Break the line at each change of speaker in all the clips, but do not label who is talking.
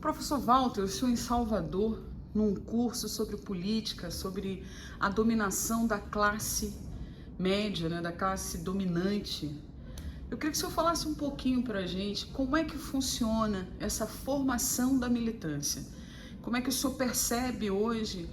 Professor Walter, eu estou em Salvador num curso sobre política, sobre a dominação da classe média, né, da classe dominante. Eu queria que o senhor falasse um pouquinho para a gente como é que funciona essa formação da militância. Como é que o senhor percebe hoje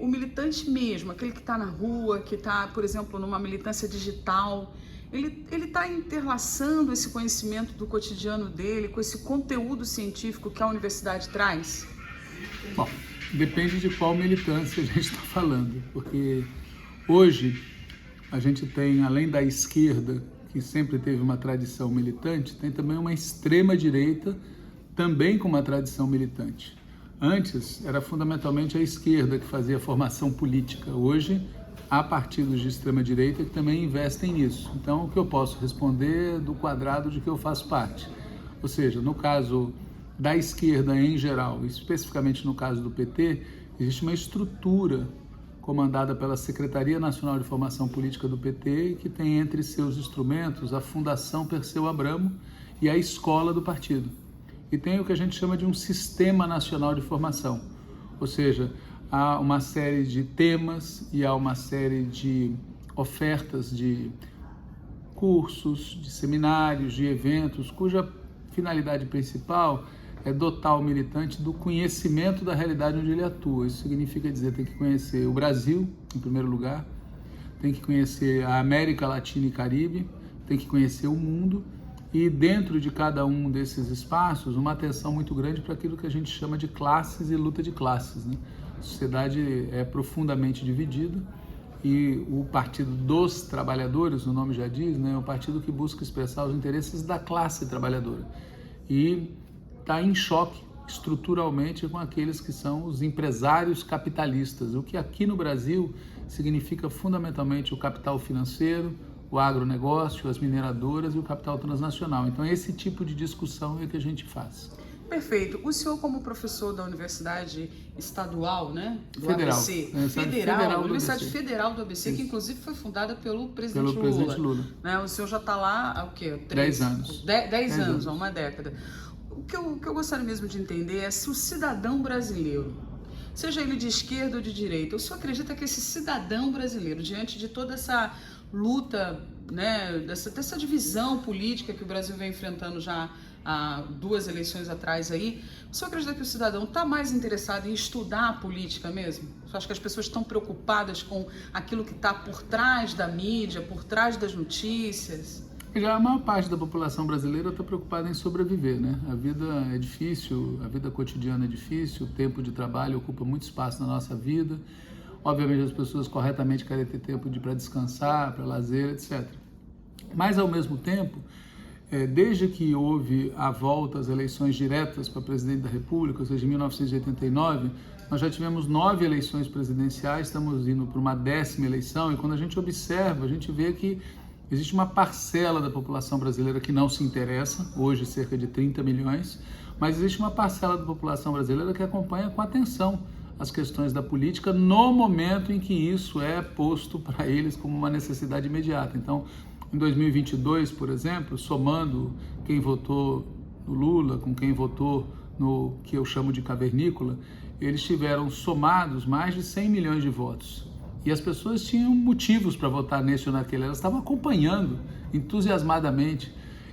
o militante mesmo, aquele que está na rua, que está, por exemplo, numa militância digital, ele está interlaçando esse conhecimento do cotidiano dele com esse conteúdo científico que a universidade traz?
Bom, depende de qual militância a gente está falando, porque hoje a gente tem, além da esquerda, que sempre teve uma tradição militante, tem também uma extrema-direita, também com uma tradição militante. Antes, era fundamentalmente a esquerda que fazia a formação política. Hoje, há partidos de extrema-direita que também investem nisso. Então, o que eu posso responder é do quadrado de que eu faço parte. Ou seja, no caso da esquerda em geral, especificamente no caso do PT, existe uma estrutura comandada pela Secretaria Nacional de Formação Política do PT, que tem entre seus instrumentos a Fundação Perseu Abramo e a escola do partido. E tem o que a gente chama de um Sistema Nacional de Formação, ou seja, há uma série de temas e há uma série de ofertas de cursos, de seminários, de eventos, cuja finalidade principal é dotar o militante do conhecimento da realidade onde ele atua. Isso significa dizer, tem que conhecer o Brasil, em primeiro lugar, tem que conhecer a América Latina e Caribe, tem que conhecer o mundo, e dentro de cada um desses espaços, uma atenção muito grande para aquilo que a gente chama de classes e luta de classes, né? A sociedade é profundamente dividida e o Partido dos Trabalhadores, o nome já diz, né, é um partido que busca expressar os interesses da classe trabalhadora e está em choque estruturalmente com aqueles que são os empresários capitalistas, o que aqui no Brasil significa fundamentalmente o capital financeiro, o agronegócio, as mineradoras e o capital transnacional. Então, esse tipo de discussão é que a gente faz.
Perfeito. O senhor, como professor da Universidade Estadual, né, do
Federal.
ABC,
Federal do
Universidade
ABC.
Federal do ABC,
Isso.
que inclusive foi fundada pelo presidente Lula.
Presidente Lula.
Né? O senhor já está lá há o quê?
10 anos.
10 anos, há uma década. O que eu gostaria mesmo de entender é se o cidadão brasileiro, seja ele de esquerda ou de direita, o senhor acredita que esse cidadão brasileiro, diante de toda essa luta, né, dessa divisão política que o Brasil vem enfrentando já há 2 eleições atrás aí, o senhor acredita que o cidadão está mais interessado em estudar a política mesmo? Você acha que as pessoas estão preocupadas com aquilo que está por trás da mídia, por trás das notícias?
Já a maior parte da população brasileira está preocupada em sobreviver, né? A vida é difícil, a vida cotidiana é difícil, o tempo de trabalho ocupa muito espaço na nossa vida. Obviamente as pessoas corretamente querem ter tempo para descansar, para lazer, etc. Mas ao mesmo tempo, desde que houve a volta às eleições diretas para presidente da República, ou seja, em 1989, nós já tivemos 9 eleições presidenciais, estamos indo para uma 10ª eleição, e quando a gente observa, a gente vê que existe uma parcela da população brasileira que não se interessa, hoje cerca de 30 milhões, mas existe uma parcela da população brasileira que acompanha com atenção as questões da política no momento em que isso é posto para eles como uma necessidade imediata. Então, em 2022, por exemplo, somando quem votou no Lula com quem votou no que eu chamo de cavernícola, eles tiveram somados mais de 100 milhões de votos. E as pessoas tinham motivos para votar nesse ou naquele, elas estavam acompanhando entusiasmadamente.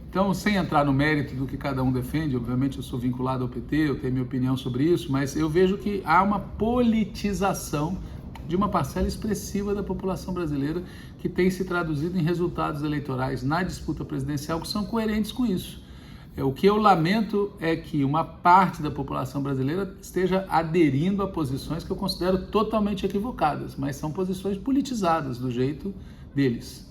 Então, sem entrar no mérito do que cada um defende, obviamente eu sou vinculado ao PT, eu tenho minha opinião sobre isso, mas eu vejo que há uma politização de uma parcela expressiva da população brasileira que tem se traduzido em resultados eleitorais na disputa presidencial que são coerentes com isso. O que eu lamento é que uma parte da população brasileira esteja aderindo a posições que eu considero totalmente equivocadas, mas são posições politizadas do jeito deles.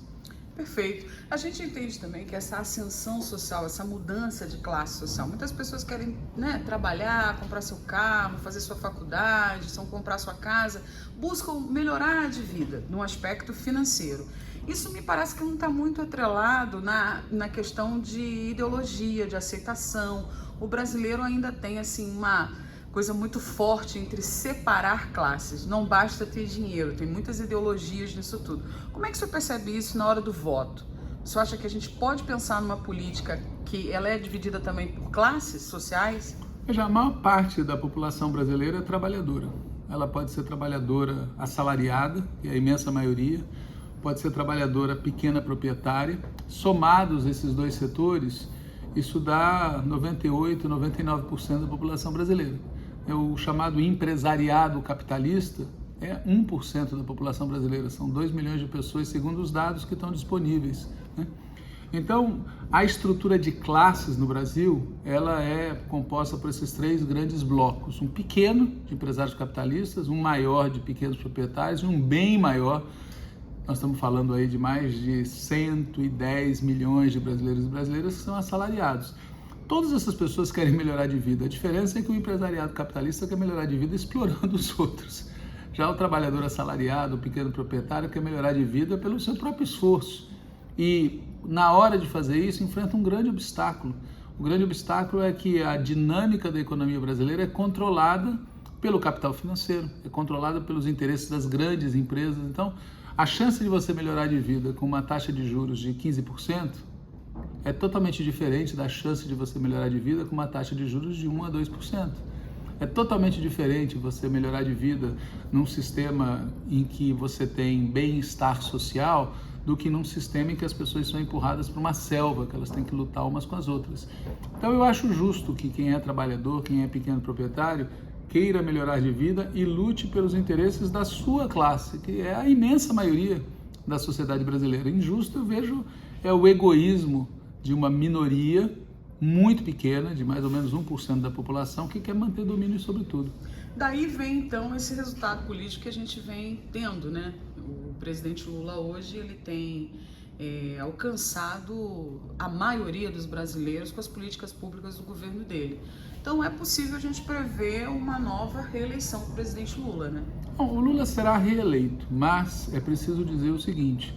Perfeito. A gente entende também que essa ascensão social, essa mudança de classe social, muitas pessoas querem, né, trabalhar, comprar seu carro, fazer sua faculdade, comprar sua casa, buscam melhorar de vida no aspecto financeiro. Isso me parece que não está muito atrelado na questão de ideologia, de aceitação. O brasileiro ainda tem assim uma coisa muito forte entre separar classes. Não basta ter dinheiro, tem muitas ideologias nisso tudo. Como é que você percebe isso na hora do voto? Você acha que a gente pode pensar numa política que ela é dividida também por classes sociais?
Veja, a maior parte da população brasileira é trabalhadora. Ela pode ser trabalhadora assalariada, que é a imensa maioria, pode ser trabalhadora pequena proprietária. Somados esses dois setores, isso dá 98%, 99% da população brasileira. O chamado empresariado capitalista é 1% da população brasileira, são 2 milhões de pessoas, segundo os dados que estão disponíveis, né? Então, a estrutura de classes no Brasil, ela é composta por esses três grandes blocos. Um pequeno, de empresários capitalistas, um maior, de pequenos proprietários, e um bem maior. Nós estamos falando aí de mais de 110 milhões de brasileiros e brasileiras que são assalariados. Todas essas pessoas querem melhorar de vida. A diferença é que o empresariado capitalista quer melhorar de vida explorando os outros. Já o trabalhador assalariado, o pequeno proprietário, quer melhorar de vida pelo seu próprio esforço. E na hora de fazer isso, enfrenta um grande obstáculo. O grande obstáculo é que a dinâmica da economia brasileira é controlada pelo capital financeiro, é controlada pelos interesses das grandes empresas. Então, a chance de você melhorar de vida com uma taxa de juros de 15% é totalmente diferente da chance de você melhorar de vida com uma taxa de juros de 1 a 2%. É totalmente diferente você melhorar de vida num sistema em que você tem bem-estar social do que num sistema em que as pessoas são empurradas para uma selva, que elas têm que lutar umas com as outras. Então eu acho justo que quem é trabalhador, quem é pequeno proprietário, queira melhorar de vida e lute pelos interesses da sua classe, que é a imensa maioria da sociedade brasileira. Injusto, eu vejo, é o egoísmo de uma minoria muito pequena, de mais ou menos 1% da população, que quer manter domínio sobre tudo.
Daí vem, então, esse resultado político que a gente vem tendo, né? O presidente Lula hoje, ele tem alcançado a maioria dos brasileiros com as políticas públicas do governo dele. Então, é possível a gente prever uma nova reeleição do presidente Lula, né?
Bom, o Lula será reeleito, mas é preciso dizer o seguinte: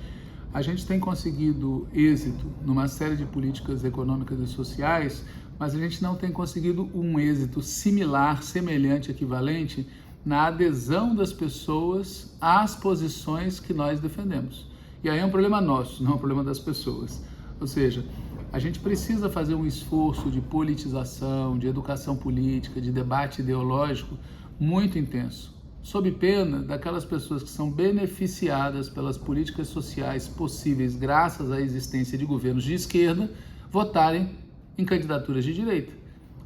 a gente tem conseguido êxito numa série de políticas econômicas e sociais, mas a gente não tem conseguido um êxito similar, semelhante, equivalente na adesão das pessoas às posições que nós defendemos. E aí é um problema nosso, não é um problema das pessoas. Ou seja, a gente precisa fazer um esforço de politização, de educação política, de debate ideológico muito intenso, sob pena daquelas pessoas que são beneficiadas pelas políticas sociais possíveis graças à existência de governos de esquerda votarem em candidaturas de direita.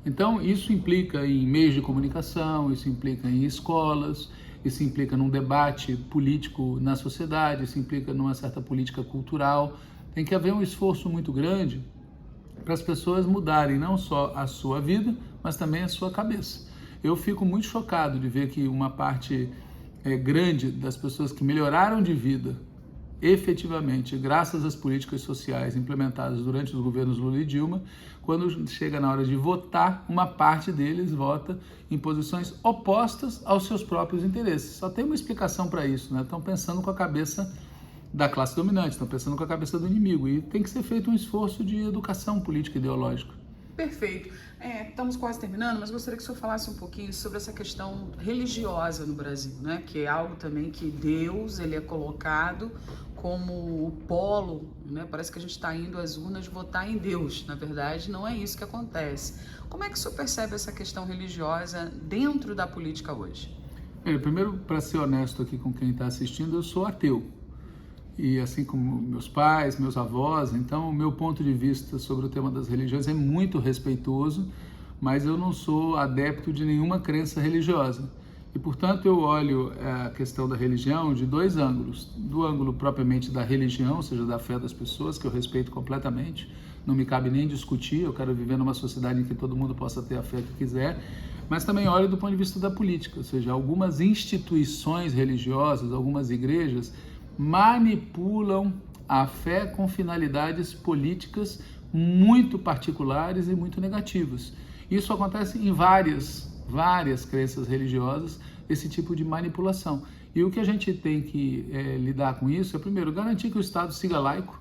Então, isso implica em meios de comunicação, isso implica em escolas, isso implica num debate político na sociedade, isso implica numa certa política cultural. Tem que haver um esforço muito grande para as pessoas mudarem não só a sua vida, mas também a sua cabeça. Eu fico muito chocado de ver que uma parte grande das pessoas que melhoraram de vida efetivamente, graças às políticas sociais implementadas durante os governos Lula e Dilma, quando chega na hora de votar, uma parte deles vota em posições opostas aos seus próprios interesses. Só tem uma explicação para isso, né? Estão pensando com a cabeça da classe dominante, estão pensando com a cabeça do inimigo, e tem que ser feito um esforço de educação política e ideológica.
Perfeito. Estamos quase terminando, mas gostaria que o senhor falasse um pouquinho sobre essa questão religiosa no Brasil, né? Que é algo também que Deus, ele é colocado como o polo, né? Parece que a gente está indo às urnas votar em Deus. Na verdade, não é isso que acontece. Como é que o senhor percebe essa questão religiosa dentro da política hoje?
Primeiro, para ser honesto aqui com quem está assistindo, eu sou ateu. E assim como meus pais, meus avós, então o meu ponto de vista sobre o tema das religiões é muito respeitoso, mas eu não sou adepto de nenhuma crença religiosa. E, portanto, eu olho a questão da religião de dois ângulos. Do ângulo propriamente da religião, ou seja, da fé das pessoas, que eu respeito completamente, não me cabe nem discutir, eu quero viver numa sociedade em que todo mundo possa ter a fé que quiser, mas também olho do ponto de vista da política, ou seja, algumas instituições religiosas, algumas igrejas, manipulam a fé com finalidades políticas muito particulares e muito negativas. Isso acontece em várias crenças religiosas, esse tipo de manipulação. E o que a gente tem que lidar com isso é, primeiro, garantir que o Estado siga laico,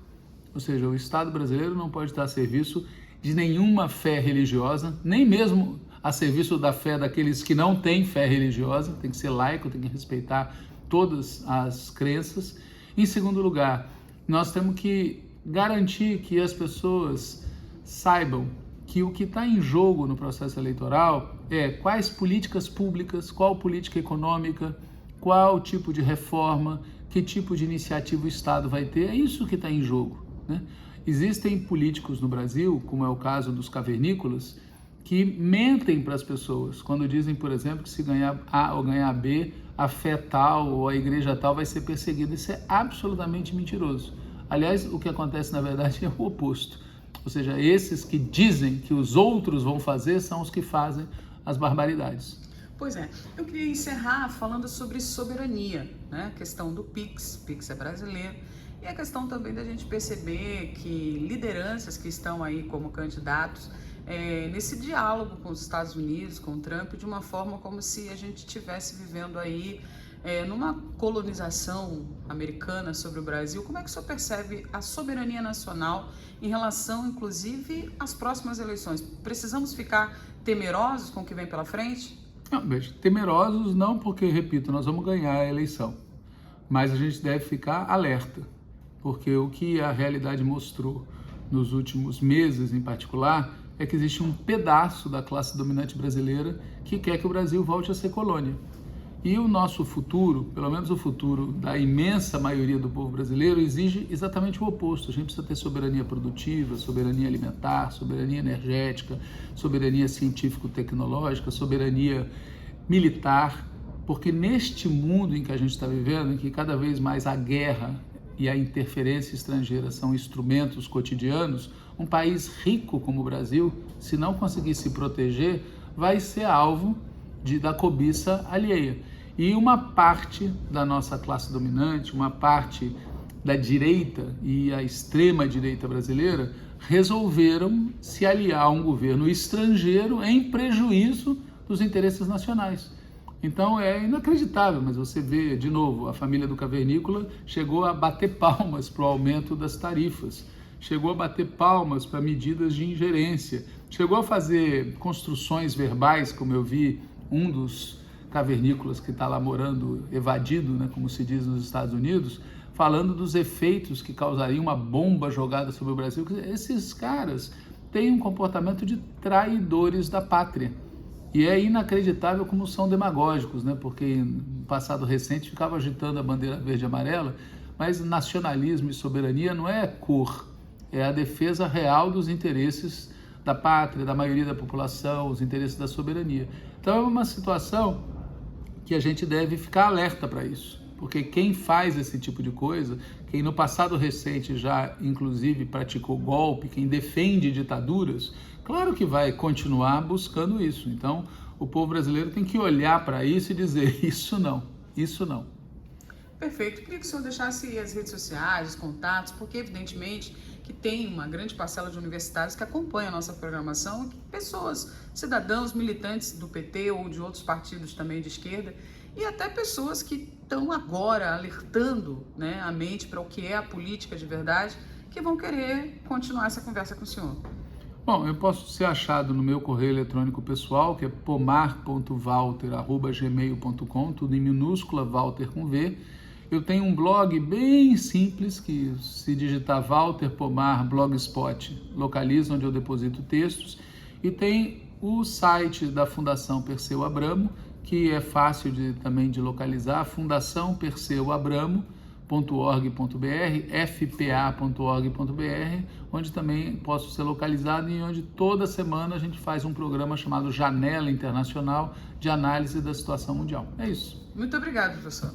ou seja, o Estado brasileiro não pode estar a serviço de nenhuma fé religiosa, nem mesmo a serviço da fé daqueles que não têm fé religiosa, tem que ser laico, tem que respeitar todas as crenças. Em segundo lugar, nós temos que garantir que as pessoas saibam que que o que está em jogo no processo eleitoral é quais políticas públicas, qual política econômica, qual tipo de reforma, que tipo de iniciativa o Estado vai ter, é isso que está em jogo, né? Existem políticos no Brasil, como é o caso dos cavernícolas, que mentem para as pessoas quando dizem, por exemplo, que se ganhar A ou ganhar B, a fé tal ou a igreja tal vai ser perseguida. Isso é absolutamente mentiroso. Aliás, o que acontece na verdade é o oposto. Ou seja, esses que dizem que os outros vão fazer são os que fazem as barbaridades.
Pois é, eu queria encerrar falando sobre soberania, né? A questão do PIX é brasileiro, e a questão também da gente perceber que lideranças que estão aí como candidatos nesse diálogo com os Estados Unidos, com o Trump, de uma forma como se a gente estivesse vivendo aí numa colonização americana sobre o Brasil. Como é que o senhor percebe a soberania nacional em relação, inclusive, às próximas eleições? Precisamos ficar temerosos com o que vem pela frente?
Não, veja, temerosos não, porque, repito, nós vamos ganhar a eleição, mas a gente deve ficar alerta, porque o que a realidade mostrou nos últimos meses, em particular, é que existe um pedaço da classe dominante brasileira que quer que o Brasil volte a ser colônia. E o nosso futuro, pelo menos o futuro da imensa maioria do povo brasileiro, exige exatamente o oposto. A gente precisa ter soberania produtiva, soberania alimentar, soberania energética, soberania científico-tecnológica, soberania militar, porque neste mundo em que a gente está vivendo, em que cada vez mais a guerra e a interferência estrangeira são instrumentos cotidianos, um país rico como o Brasil, se não conseguir se proteger, vai ser alvo da cobiça alheia. E uma parte da nossa classe dominante, uma parte da direita e a extrema-direita brasileira resolveram se aliar a um governo estrangeiro em prejuízo dos interesses nacionais. Então é inacreditável, mas você vê, de novo, a família do cavernícola chegou a bater palmas para o aumento das tarifas, chegou a bater palmas para medidas de ingerência, chegou a fazer construções verbais, como eu vi um dos cavernícolas que está lá morando evadido, né, como se diz nos Estados Unidos, falando dos efeitos que causaria uma bomba jogada sobre o Brasil. Esses caras têm um comportamento de traidores da pátria. E é inacreditável como são demagógicos, né? Porque no passado recente ficava agitando a bandeira verde e amarela, mas nacionalismo e soberania não é cor, é a defesa real dos interesses da pátria, da maioria da população, os interesses da soberania. Então é uma situação que a gente deve ficar alerta para isso, porque quem faz esse tipo de coisa, quem no passado recente já inclusive praticou golpe, quem defende ditaduras, claro que vai continuar buscando isso. Então o povo brasileiro tem que olhar para isso e dizer isso não, isso não.
Perfeito. Queria que o senhor deixasse as redes sociais, os contatos, porque evidentemente que tem uma grande parcela de universitários que acompanham a nossa programação, e pessoas, cidadãos, militantes do PT ou de outros partidos também de esquerda, e até pessoas que estão agora alertando, né, a mente para o que é a política de verdade, que vão querer continuar essa conversa com o senhor.
Bom, eu posso ser achado no meu correio eletrônico pessoal, que é pomar.walter@gmail.com, tudo em minúscula, Walter com V. Eu tenho um blog bem simples, que se digitar Walter Pomar Blogspot, localiza onde eu deposito textos. E tem o site da Fundação Perseu Abramo, que é fácil também de localizar, fundaçãoperceuabramo.org.br, fpa.org.br, onde também posso ser localizado e onde toda semana a gente faz um programa chamado Janela Internacional de análise da situação mundial. É isso.
Muito obrigado, professor.